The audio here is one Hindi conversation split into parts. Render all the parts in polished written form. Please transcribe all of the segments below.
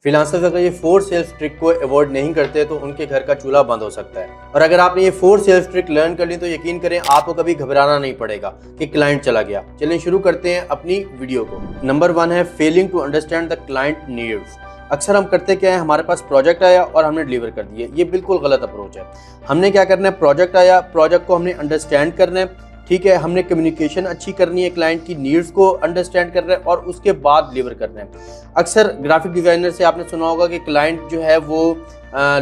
फ्रीलांसर्स अगर ये 4 सेल्स ट्रिक को अवॉइड नहीं करते तो उनके घर का चूल्हा बंद हो सकता है। और अगर आपने ये 4 सेल्स ट्रिक लर्न कर ली तो यकीन करें आपको कभी घबराना नहीं पड़ेगा कि क्लाइंट चला गया। चलिए शुरू करते हैं अपनी वीडियो को। नंबर 1 है failing to understand the client needs. अक्सर हम करते क्या है, हमारे पास प्रोजेक्ट आया और हमने डिलीवर कर दिया। ये बिल्कुल गलत अप्रोच है। हमने क्या करना है, प्रोजेक्ट आया, प्रोजेक्ट को हमने अंडरस्टैंड करना है, ठीक है। हमने कम्युनिकेशन अच्छी करनी है, क्लाइंट की नीड्स को अंडरस्टैंड करना है और उसके बाद डिलीवर करना है। अक्सर ग्राफिक डिज़ाइनर से आपने सुना होगा कि क्लाइंट जो है वो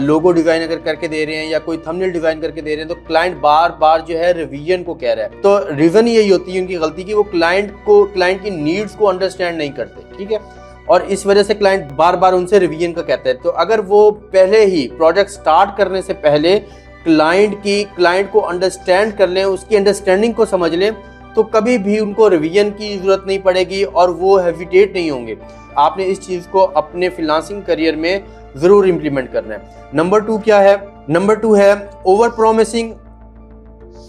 लोगो डिज़ाइन अगर करके दे रहे हैं या कोई थंबनेल डिज़ाइन करके दे रहे हैं तो क्लाइंट बार बार जो है रिवीजन को कह रहा है। तो रीज़न यही होती है उनकी गलती की वो क्लाइंट की नीड्स को अंडरस्टैंड नहीं करते, ठीक है। और इस वजह से क्लाइंट बार बार उनसे रिवीजन का कहता है। तो अगर वो पहले ही प्रोजेक्ट स्टार्ट करने से पहले क्लाइंट को अंडरस्टैंड कर लें, उसकी अंडरस्टैंडिंग को समझ लें, तो कभी भी उनको रिवीजन की ज़रूरत नहीं पड़ेगी और वो हेजिटेट नहीं होंगे। आपने इस चीज़ को अपने फ्रीलांसिंग करियर में ज़रूर इम्प्लीमेंट करना है। नंबर 2 क्या है? नंबर 2 है ओवर प्रोमिसिंग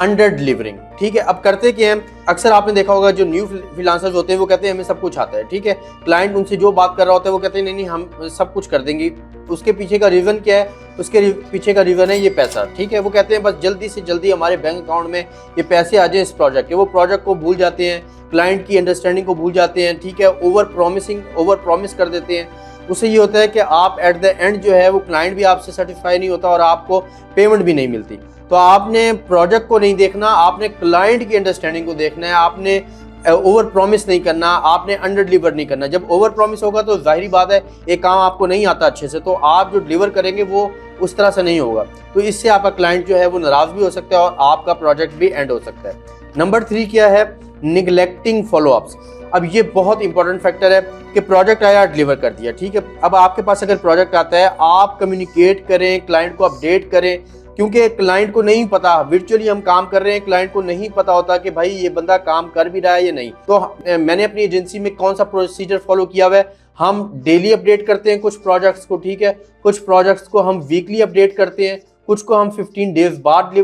अंडर डिलीवरिंग, ठीक है। अब करते क्या है, अक्सर आपने देखा होगा जो न्यू फ्रीलांसर्स होते हैं वो कहते हैं हमें सब कुछ आता है, ठीक है। क्लाइंट उनसे जो बात कर रहा होता है वो कहते हैं नहीं हम सब कुछ कर देंगे। उसके पीछे का रीज़न क्या है? उसके पीछे का रीज़न है ये पैसा, ठीक है। वो कहते हैं बस जल्दी से जल्दी हमारे बैंक अकाउंट में ये पैसे आ जाए इस प्रोजेक्ट के। वो प्रोजेक्ट को भूल जाते हैं, क्लाइंट की अंडरस्टैंडिंग को भूल जाते हैं, ठीक है। ओवर प्रॉमिस कर देते हैं। उससे ये होता है कि आप एट द एंड जो है वो क्लाइंट भी आपसे सेटिस्फाई नहीं होता और आपको पेमेंट भी नहीं मिलती। तो आपने प्रोजेक्ट को नहीं देखना, आपने क्लाइंट की अंडरस्टैंडिंग को देखना है। आपने ओवर प्रॉमिस नहीं करना, आपने अंडर डिलीवर नहीं करना। जब ओवर प्रॉमिस होगा तो जाहिर बात है एक काम आपको नहीं आता अच्छे से, तो आप जो डिलीवर करेंगे वो उस तरह से नहीं होगा। तो इससे आपका क्लाइंट जो है वो नाराज़ भी हो सकता है और आपका प्रोजेक्ट भी एंड हो सकता है। नंबर 3 क्या है? Neglecting follow-ups. अब ये बहुत इंपॉर्टेंट फैक्टर है कि प्रोजेक्ट आया, डिलीवर कर दिया, ठीक है। अब आपके पास अगर प्रोजेक्ट आता है, आप कम्युनिकेट करें, क्लाइंट को अपडेट करें, क्योंकि क्लाइंट को नहीं पता, वर्चुअली हम काम कर रहे हैं, क्लाइंट को नहीं पता होता कि भाई ये बंदा काम कर भी रहा है या नहीं। तो मैंने अपनी एजेंसी में कौन सा प्रोसीजर फॉलो किया हुआ है, हम डेली अपडेट करते हैं कुछ प्रोजेक्ट्स को, ठीक है। कुछ प्रोजेक्ट्स को हम वीकली अपडेट करते हैं, कुछ को हम 15 डेज बाद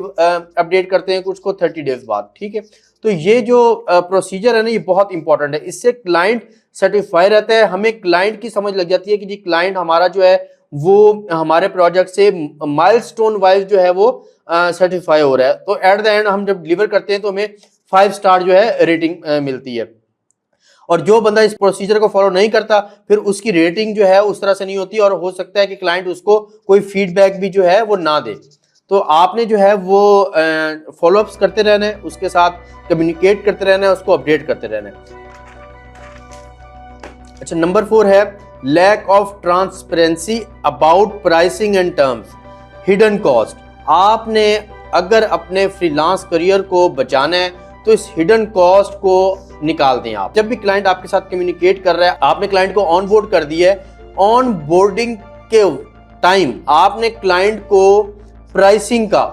अपडेट करते हैं, कुछ को 30 डेज बाद, ठीक है। तो ये जो प्रोसीजर है ना ये बहुत इंपॉर्टेंट है। इससे क्लाइंट सेटिस्फाई रहता है, हमें क्लाइंट की समझ लग जाती है कि जी क्लाइंट हमारा जो है वो हमारे प्रोजेक्ट से माइलस्टोन वाइज जो है वो सर्टिफाई हो रहा है। तो एट द एंड हम जब डिलीवर करते हैं तो हमें 5 स्टार जो है रेटिंग मिलती है। और जो बंदा इस प्रोसीजर को फॉलो नहीं करता फिर उसकी रेटिंग जो है उस तरह से नहीं होती और हो सकता है कि क्लाइंट उसको कोई फीडबैक भी जो है वो ना दे। तो आपने जो है वो फॉलोअप्स करते रहना है, उसके साथ कम्युनिकेट करते रहना है, उसको अपडेट करते रहना है। अच्छा, नंबर 4 है lack of transparency about pricing and terms, hidden cost. आपने अगर अपने फ्रीलांस करियर को बचाना है तो इस हिडन कॉस्ट को निकाल दें। आप जब भी क्लाइंट आपके साथ कम्युनिकेट कर रहा है, आपने क्लाइंट को ऑन बोर्ड कर दिया है, ऑन बोर्डिंग के टाइम आपने क्लाइंट को प्राइसिंग का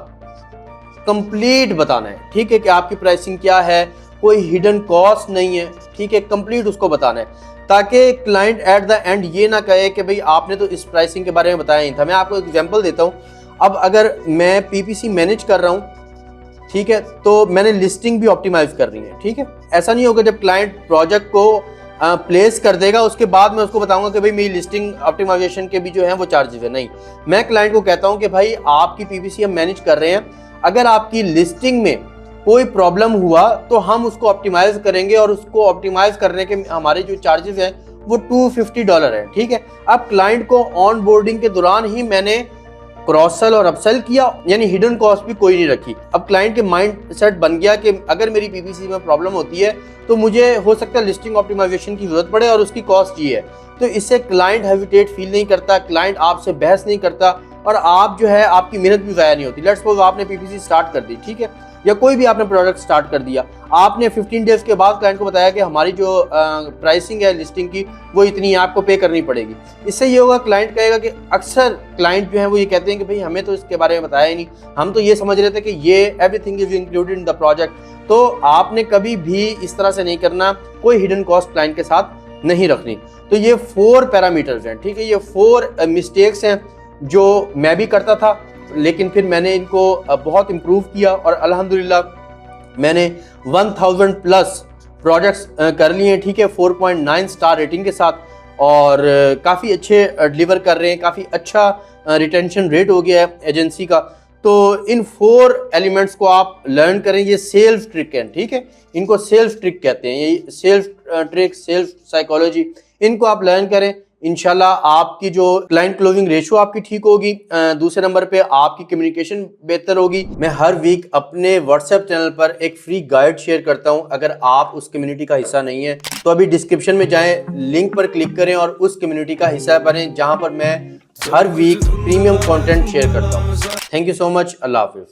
कंप्लीट बताना है, ठीक है, कि आपकी प्राइसिंग क्या है, कोई हिडन कॉस्ट नहीं है, ठीक है, कंप्लीट उसको बताना है ताकि क्लाइंट एट द एंड ये ना कहे कि भाई आपने तो इस प्राइसिंग के बारे में बताया नहीं था। मैं आपको एग्जांपल देता हूँ। अब अगर मैं पीपीसी मैनेज कर रहा हूँ, ठीक है, तो मैंने लिस्टिंग भी ऑप्टिमाइज करनी है, ठीक है। ऐसा नहीं होगा जब क्लाइंट प्रोजेक्ट को प्लेस कर देगा उसके बाद मैं उसको बताऊंगा कि भाई मेरी लिस्टिंग ऑप्टिमाइजेशन के भी जो है वो चार्जेस है। नहीं, मैं क्लाइंट को कहता हूं कि भाई आपकी पीपीसी हम मैनेज कर रहे हैं, अगर आपकी लिस्टिंग में कोई प्रॉब्लम हुआ तो हम उसको ऑप्टिमाइज करेंगे और उसको ऑप्टिमाइज करने के हमारे जो चार्जेस हैं वो $250 है, ठीक है। अब क्लाइंट को ऑन बोर्डिंग के दौरान ही मैंने क्रॉस सेल और अपसेल किया, यानी हिडन कॉस्ट भी कोई नहीं रखी। अब क्लाइंट के माइंड सेट बन गया कि अगर मेरी पीपीसी में प्रॉब्लम होती है तो मुझे हो सकता है लिस्टिंग ऑप्टिमाइजेशन की जरूरत पड़े और उसकी कॉस्ट ये है। तो इससे क्लाइंट हेजिटेट फील नहीं करता, क्लाइंट आपसे बहस नहीं करता और आप जो है आपकी मेहनत भी ज़ाया नहीं होती। लेट्स सपोज आपने पीपीसी स्टार्ट कर दी, ठीक है, या कोई भी आपने प्रोडक्ट स्टार्ट कर दिया, आपने 15 डेज के बाद क्लाइंट को बताया कि हमारी जो प्राइसिंग है लिस्टिंग की वो इतनी आपको पे करनी पड़ेगी। इससे ये होगा, क्लाइंट कहेगा कि अक्सर क्लाइंट जो है वो ये कहते हैं कि भाई हमें तो इसके बारे में बताया ही नहीं, हम तो ये समझ रहे थे कि ये everything is included in the project. तो आपने कभी भी इस तरह से नहीं करना, कोई हिडन कॉस्ट क्लाइंट के साथ नहीं रखनी। तो ये 4 पैरामीटर्स हैं, ठीक है, ये 4 मिस्टेक्स हैं जो मैं भी करता था, लेकिन फिर मैंने इनको बहुत इम्प्रूव किया और अल्हम्दुलिल्लाह मैंने 1000 प्लस प्रोजेक्ट्स कर लिए हैं, ठीक है, 4.9 स्टार रेटिंग के साथ। और काफ़ी अच्छे डिलीवर कर रहे हैं, काफ़ी अच्छा रिटेंशन रेट हो गया है एजेंसी का। तो इन 4 एलिमेंट्स को आप लर्न करें। ये सेल्स ट्रिक है, ठीक है, इनको सेल्स ट्रिक कहते हैं। ये सेल्स ट्रिक, सेल्स साइकोलॉजी, इनको आप लर्न करें। इंशाल्लाह आपकी जो क्लाइंट क्लोजिंग रेशियो आपकी ठीक होगी। दूसरे नंबर पे आपकी कम्युनिकेशन बेहतर होगी। मैं हर वीक अपने व्हाट्सएप चैनल पर एक फ्री गाइड शेयर करता हूं। अगर आप उस कम्युनिटी का हिस्सा नहीं है तो अभी डिस्क्रिप्शन में जाएं, लिंक पर क्लिक करें और उस कम्युनिटी का हिस्सा बनें, जहां पर मैं हर वीक प्रीमियम कंटेंट शेयर करता हूं। Thank you so much. Allah Hafiz.